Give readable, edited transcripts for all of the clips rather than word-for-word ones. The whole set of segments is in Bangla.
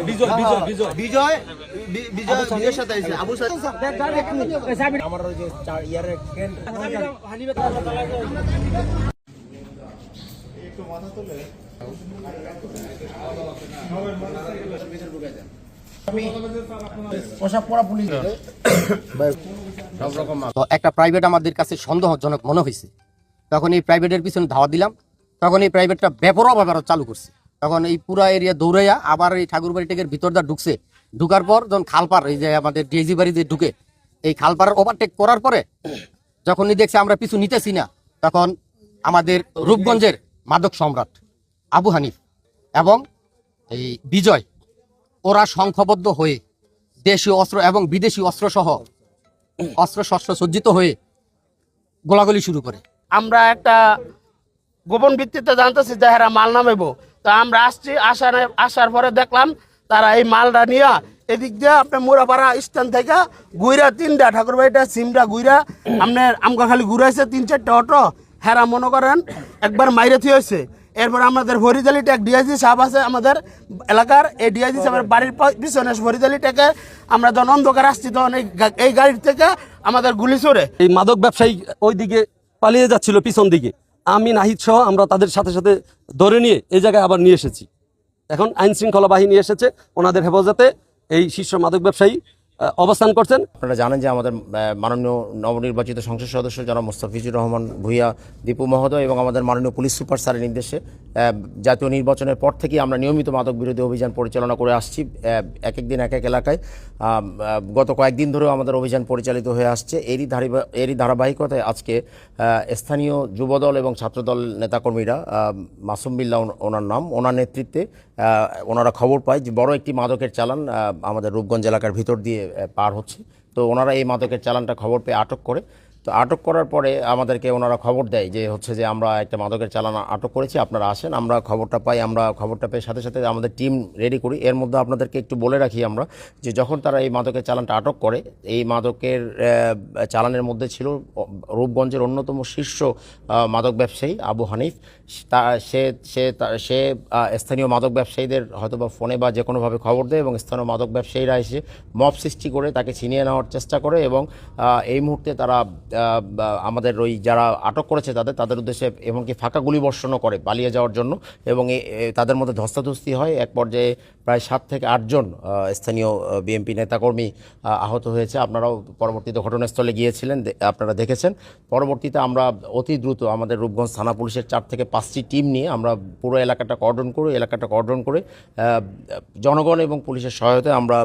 বিজয় বিজয় বিজয় বিজয় বিজয় বিজয়ের সাথে আছে আবু আমার ওই যে 4 ইয়ারের ফ্রেন্ড একটু মাথা তুলে একটা প্রাইভেট আমাদের কাছে সন্দেহজনক মনে হয়েছে, তখন এই প্রাইভেটের পিছনে ধাওয়া দিলাম। তখন এই প্রাইভেটটা বেপরোয়াভাবে আরো চালু করছে। তখন এই পুরা এরিয়া দৌড়াইয়া আবার এই ঠাকুরবাড়ি টেকের ভিতরটা ঢুকছে। ঢুকার পর যখন খালপার এই যে আমাদের ডিএজি বাড়িতে ঢুকে এই খালপাড়ের ওভারটেক করার পরে যখনই দেখছে আমরা পিছু নিতেছি না, তখন আমাদের রূপগঞ্জের মাদক সম্রাট আবু হানিফ এবং এই বিজয় ওরা সংখ্যাবদ্ধ হয়ে দেশীয় অস্ত্র এবং বিদেশি অস্ত্র সহ অস্ত্র শস্ত্র সজ্জিত হয়ে গোলাগুলি শুরু করে। আমরা একটা গোপন ভিত্তিতে জানতেছি যে এরা মাল নামাইবো, তো আমরা আসছি। আসার পরে দেখলাম তারা এই মালটা নিয়ে এদিক দিয়ে আপনার মোড়াপাড়া স্ট্যান্ড থেকে গুইরা 3টা ঠাকুরবাড়িটা সিমটা গুইরা আপনার আমকা খালি ঘুরাইছে 3-4টা অটো। হেরা মনে করেন একবার মাইরে থিয়েছে। এরপর আমাদের ফরিদালিটা এক ডিআইজি সাহেব আছে আমাদের এলাকার, এই ডিআইজি সাহেবের বাড়ির পিছনে ফরিদালিটাকে আমরা যখন অন্ধকার আসছি তখন এই গাড়ির থেকে আমাদের গুলি ছোড়ে। এই মাদক ব্যবসায়ী ওই দিকে পালিয়ে যাচ্ছিল পিছন দিকে, আমি নাহিদ সহ আমরা তাদের সাথে সাথে ধরে নিয়ে এই জায়গায় আবার নিয়ে এসেছি। এখন আইন শৃঙ্খলা বাহিনী এসেছে, ওনাদের হেফাজতে এই শীর্ষ মাদক ব্যবসায়ী অবস্থান করছেন। আপনারা জানেন যে আমাদের মাননীয় নবনির্বাচিত সংসদ সদস্য জনাব মোস্তাফিজুর রহমান ভূঁইয়া দীপু মহোদয় এবং আমাদের মাননীয় পুলিশ সুপার স্যারের নির্দেশে জাতীয় নির্বাচনের পর থেকেই আমরা নিয়মিত মাদক বিরোধী অভিযান পরিচালনা করে আসছি। এক এক দিন এক এক এলাকায় গত কয়েকদিন ধরেও আমাদের অভিযান পরিচালিত হয়ে আসছে। এরই ধারাবাহিকতায় আজকে স্থানীয় যুবদল এবং ছাত্রদল নেতাকর্মীরা মাসুম বিল্লাহ ওনার নাম, ওনার নেতৃত্বে ওনারা খবর পায় যে বড় একটি মাদকের চালান আমাদের রূপগঞ্জ এলাকার ভিতর দিয়ে পার হচ্ছে। তো ওনারা এই মাদকের চালানটা খবর পেয়ে আটক করে। তো আটক করার পরে আমাদেরকে ওনারা খবর দেয় যে হচ্ছে যে আমরা একটা মাদকের চালান আটক করেছি, আপনারা আসেন। আমরা খবরটা পাই, আমরা খবরটা পেয়ে সাথে সাথে আমাদের টিম রেডি করি। এর মধ্যে আপনাদেরকে একটু বলে রাখি আমরা যে যখন তারা এই মাদকের চালানটা আটক করে, এই মাদকের চালানের মধ্যে ছিল রূপগঞ্জের অন্যতম শীর্ষ মাদক ব্যবসায়ী আবু হানিফ। সে স্থানীয় মাদক ব্যবসায়ীদের হয়তোবা ফোনে বা যে কোনোভাবে খবর দেয় এবং স্থানীয় মাদক ব্যবসায়ীরা এসে মব সৃষ্টি করে তাকে ছিনিয়ে নেওয়ার চেষ্টা করে এবং এই মুহূর্তে তারা আমাদের ওই যারা আটক করেছে তাদের উদ্দেশ্যে এমনকি ফাঁকা গুলি বর্ষণও করে পালিয়ে যাওয়ার জন্য এবং তাদের মধ্যে ধস্তাধস্তি হয়। এক পর্যায়ে প্রায় 7 থেকে 8 জন স্থানীয় বিএনপি নেতাকর্মী আহত হয়েছে। আপনারাও পরবর্তীতে ঘটনাস্থলে গিয়েছিলেন, আপনারা দেখেছেন। পরবর্তীতে আমরা অতি দ্রুত আমাদের রূপগঞ্জ থানা পুলিশের 4 থেকে 5টি টিম নিয়ে আমরা পুরো এলাকাটা কর্ডন করে জনগণ এবং পুলিশের সহায়তায় আমরা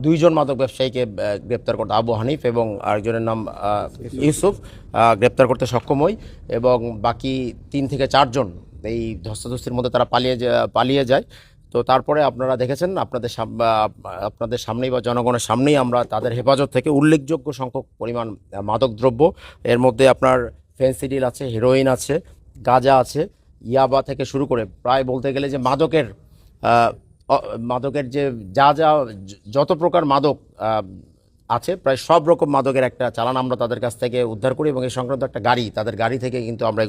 2 জন মাদক ব্যবসায়ীকে গ্রেপ্তার করতে, আবু হানিফ এবং আরেকজনের নাম ইউসুফ, গ্রেপ্তার করতে সক্ষম হই এবং বাকি 3 থেকে 4 জন এই ধস্তাধস্তির মধ্যে তারা পালিয়ে যায়। তো তারপরে আপনারা দেখেছেন আপনাদের সামনেই বা জনগণের সামনেই আমরা তাদের হেফাজত থেকে উল্লেখযোগ্য সংখ্যক পরিমাণ মাদক দ্রব্য, এর মধ্যে আপনার ফেন্সিডিল আছে, হেরোইন আছে, গাঁজা আছে, ইয়াবা থেকে শুরু করে প্রায় বলতে গেলে যে মাদকের যে যত প্রকার মাদক আছে প্রায় সব রকম মাদকের একটা চালান আমরা তাদের কাছ থেকে উদ্ধার করি এবং এই সংক্রান্ত একটা তাদের গাড়ি থেকে কিন্তু আমরা